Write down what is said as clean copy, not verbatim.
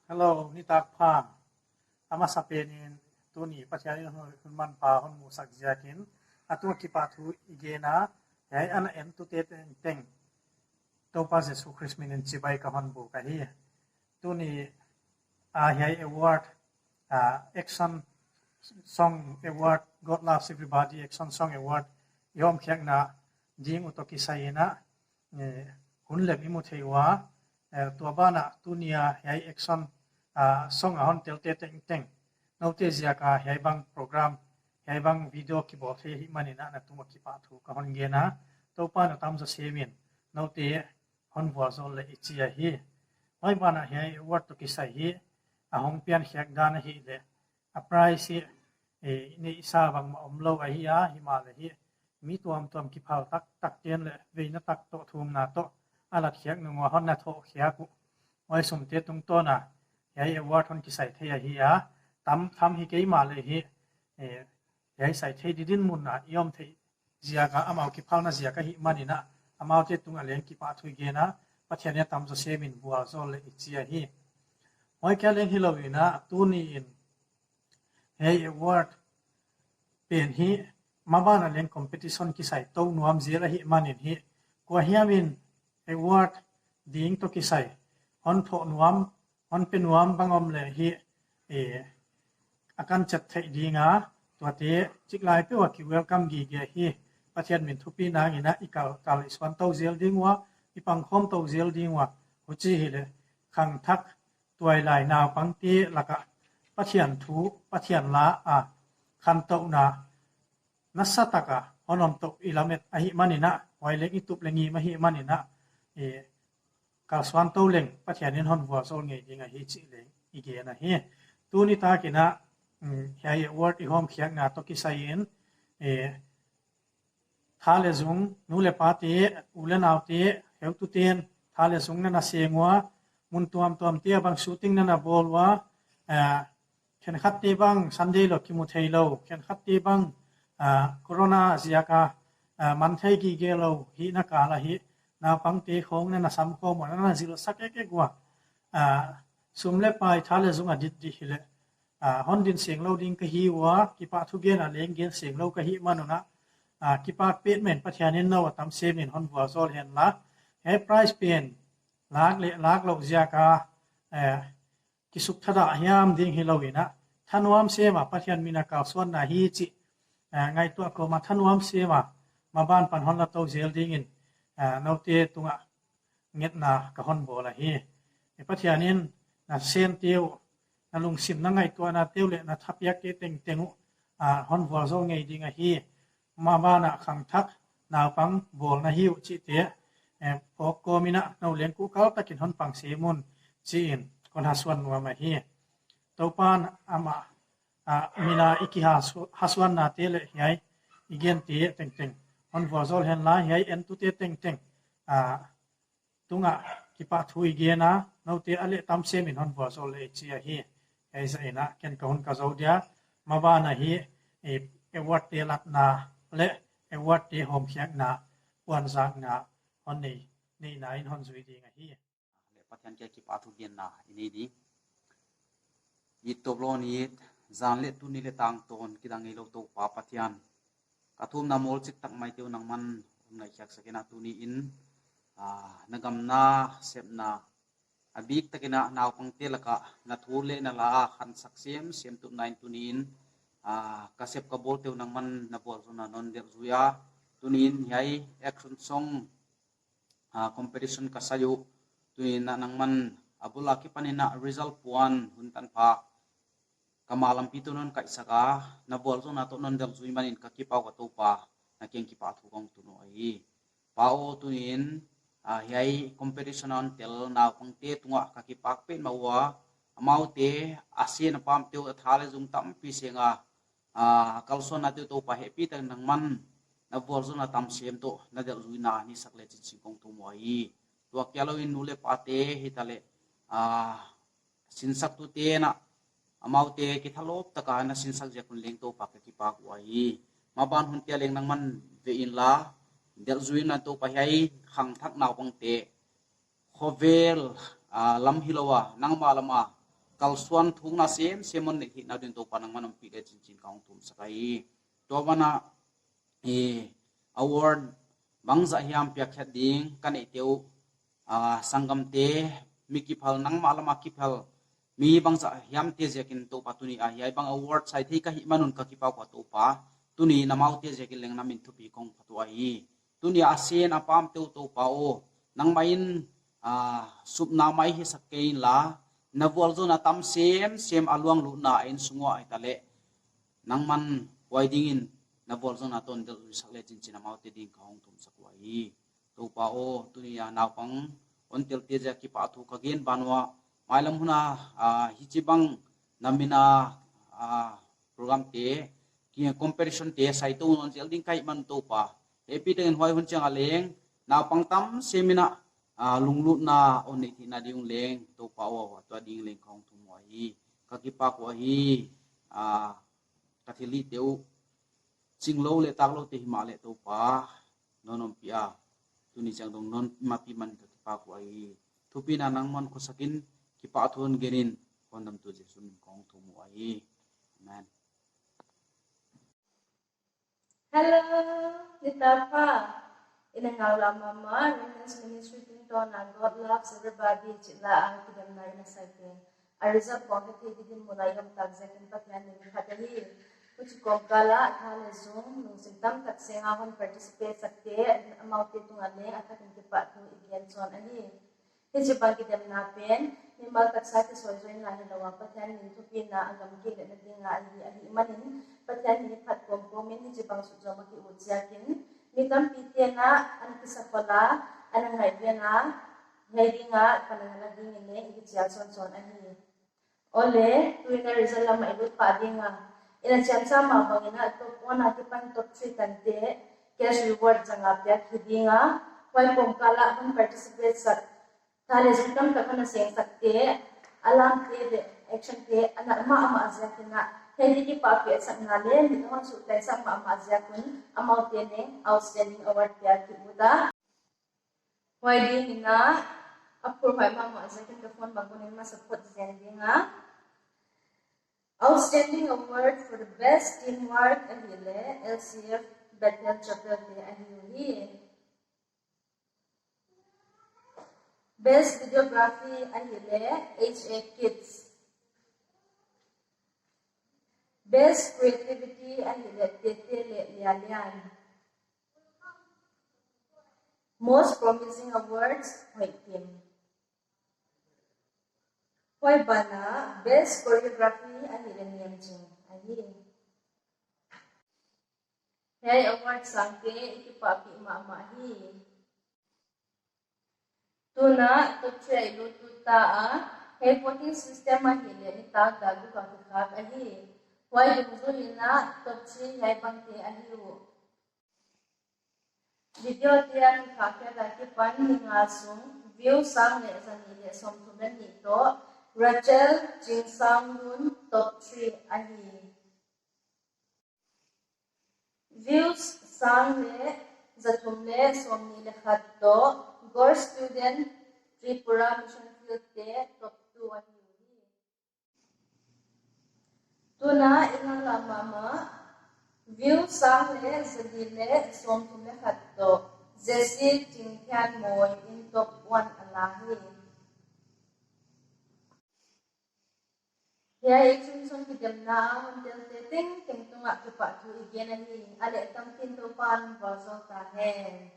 Hello, ni tak pa. Ama sa penin tu ni patiani hun man pa hon musak jakin atu ki pa thu igena yai ana en tu te teng to pa Jesu Christ minin chibai ka hon bu ka hi tu ni yai award action song award God loves everybody action song award yom khyak na jing utoki sayena hun lek imu theiwa tua bana tunia yai action song ahon telte teng teng note ziaka yai bang program yai bang video ki bo the hi manina na tuma ki pa thu ka hon ge na to pa na tam za semin note hon wa zol le ichi ya hi hoi bana yai award to ki sai hi ahong pian khyak dan hi le a price hi ni isa bang ma omlo a hi a hi ma le hi mi tuam ki phal tak tak ten le ve na tak to thum na to ala khiak nu wa hon na tho khiaku oi sum te tung to na yai award hon ki sai the ya hi a tam tham hi ke ma le hi yai sai the didin mun na yom the zia ka amau ki phal na zia ka hi mani na amau te tung a leng ki pa thui ge na pathian ya tam zo semin bua zol le ichia hi oi ka leng hi lo wi na tu ni in yai award pen hi mabana leng competition ki sai to nuam zira hi manin hi ko hiamin award ding to ki sai hon tho nuam hon pe nuam bangom le hi akan chat thai dinga to te chiklai pe wa ki welcome gi ge hi pathian min thupi na ngina ikal kal iswan to zel dingwa ipang khom to zel dingwa huchi hi le khang thak tuai lai na pangti laka pathian thu pathian la a khan to na nasataka onom to ilamet ahi manina waileng itup lengi mahi manina kaswan to leng pathianin hon wa sol nge dinga hi chi leng ige na hi tu ni ta kina hai word i hom khiak na to ki sain thale zung nule pa te ule naw te heu tu ten thale zung na sengwa mun tuam te bang shooting na bol wa khen khat te bang sunday lo ki mu thailo khen khat te bang corona ziaka man thai ki gelo hi na kala hi na pangte khong na sam ko mo na zilo sak ek gwa sumle pai thale zung adit di hile hon din seng lo ding ka hi wa ki pa thu gen a leng gen seng lo ka hi manuna ki pa pet men pathianin no tam semin hon wa zol hen la he price pen lak lo ziaka ki suk thada hiam ding hi lo ina thanuam sema pathian mina ka swan na hi chi ngai to ko ma thanuam sema ma ban pan hon la to zel ding in note tunga nget na ka hon bola hi pathianin na sen tiu na lung sim na ngai to na tiu le na thapyak ke teng tengu hon wa zo ngai ding a hi ma ba na khang thak na pang bol na hi chi te pok ko mina no len ku kal takin hon pang semun chi in kon haswan wa ma hi topan ama mina iki haswan na te le yai igen te teng teng on vazol hen la yai en tu te teng teng tunga ki pa thui ge na no te ale tam se min on vazol le chi a hi ai sa ina ken ka hon ka zo dia ma ba na hi e wat te lat na le e wat te hom khiak na wan zak na on nei na in hon zui ding a hi le pathian ke ki pa thu gen na ini di itop lo ni zan le tu ni le tang ton kidang ilo to pa pathian kathum na mol chik tak mai teu nang man ngai khyak sakena tu ni in nagam na sep na abik takena naw pang te laka na thule na la khan saksem sem tu nine tu ni in kasep ka bol teu nang man na bol na non der zuya tu ni in yai action song competition kasayu tu na nang man abula ki panina result puan huntan pa kamalam pito non kai saka na bol so na to non dal zui manin ka ki pau ka to pa na keng ki pa thu kong tu no ai pao tu in yai competition on tel na kong te tunga ka ki pak pe mawa amau te asien pam te thale jung tam pi senga kalson na te to pa happy tang nang man na bol so na tam sem to na dal zui na ni sakle chi kong tu mo ai to kyalo in nule pa te hitale sinsak tu te na amau te ki thalop taka na sinsak je kun leng to pa ki pa wai ma ban hun te leng nang man ve in la del zuin na to pa hai khang thak naw pang te khovel lam hilowa nang ma lama kalsuan thung na semon le hi na din to panang manam pi le chin kaung tum sakai to bana award bangza hiam pya khat ding kan eteu sangam te miki phal nang malama ki phal mi bangza hiam te jekin to patuni a hiai bang award sai thei ka hi manun ka ki pa ko to pa tuni namau te jekin leng namin thupi kong patu a hi tuni asen apam te to pa o nang main sup na mai hi sakein la navol zo na tam sem aluang lu na in sungo ai tale nang man widing in navol zo na ton del sakle chin chin amau te ding kaung tum sakwai to pa o tuni ya na pang on tel te ja ki pa thu ka gen banwa mailam huna hichibang namina program te ki comparison te sai to on jel ding kai man to pa epi ten hoi hun chang aleng na pang tam semina lunglu na on ni thi na diung leng to pa wa to ding leng khong thu mo hi ka ki pa ko hi ka thili teu chinglo le taklo te hima le to pa nonom pia tuni chang dong non mapi man ka ki pa ko hi thupi na nang man ko sakin ki pa thon genin kondam tu je sun khong thu mo hi amen. Hello, Nitapa. In ang aula mama, Women's Ministry Tinton, and God loves everybody. Chila ang kidam na inasakin. Ariza po, katidin mo na yung tagsakin patyan ng katahi. Kuchi kongkala at hale zoom, nung sintam takseng akong participate sa te, amount itong aling at aking kipa itong igyan son ani. Hijibang kidam napin, ni maltaksaki soy-soy nga hilawa patyan ng tupin na ang gamgil na di nga ahi imanin, patyan ni pat kompomin hijibang sudyo makiudsiakin, mitam pitya na ang kisapala, anang haibya na, ngayon nga, panangalaging ini, ikitsial son-son ani. Ole, tuwin na rizal lang mailut pa di nga. Inansyan sa mabangin na ito po natipan top 3 tante, cash reward sa ngapya, hindi nga, why pong kala kung participate sa talism ka na siyang sakte, alam te, action te, anak maamazya na, hindi ki papi at sa ngalin, dito nga sutay sa maamazya kun, amount teneng, outstanding award kaya kibuta. Why di na, apur why maamazya kun ka phone bagunin masapot siya nga, outstanding award for the best teamwork ahile, LCF Bethel Chapel de ahili. Best videography ahile, HA Kids. Best creativity ahile, Tete Lialian. Most promising awards, White Team. Hoy bana, best choreography ahile Niamjing. Ahile. Hey award sangke ikipapi mamahi. Tuna tutray lututa hey voting system ahile ni ta gagu kakak ahi. Why dumuzulina tutsi hey bangke ahiu. Video tiya ni kakak daki pan ningasung view sang le zanile somtumen nito Rachel Jingsang Nun top 3 ahi. Views sang le zatumle somni le khatto Gore student Tripura Mission Field te top 2 ahi. Tuna inala mama view sang le zadile somtume khatto Jesse Tingkyan Moy in top 1 alahi. Ya iksun kidam na until ting tunga tupa tu igen ahi ale tam tin to pan basol ta hen.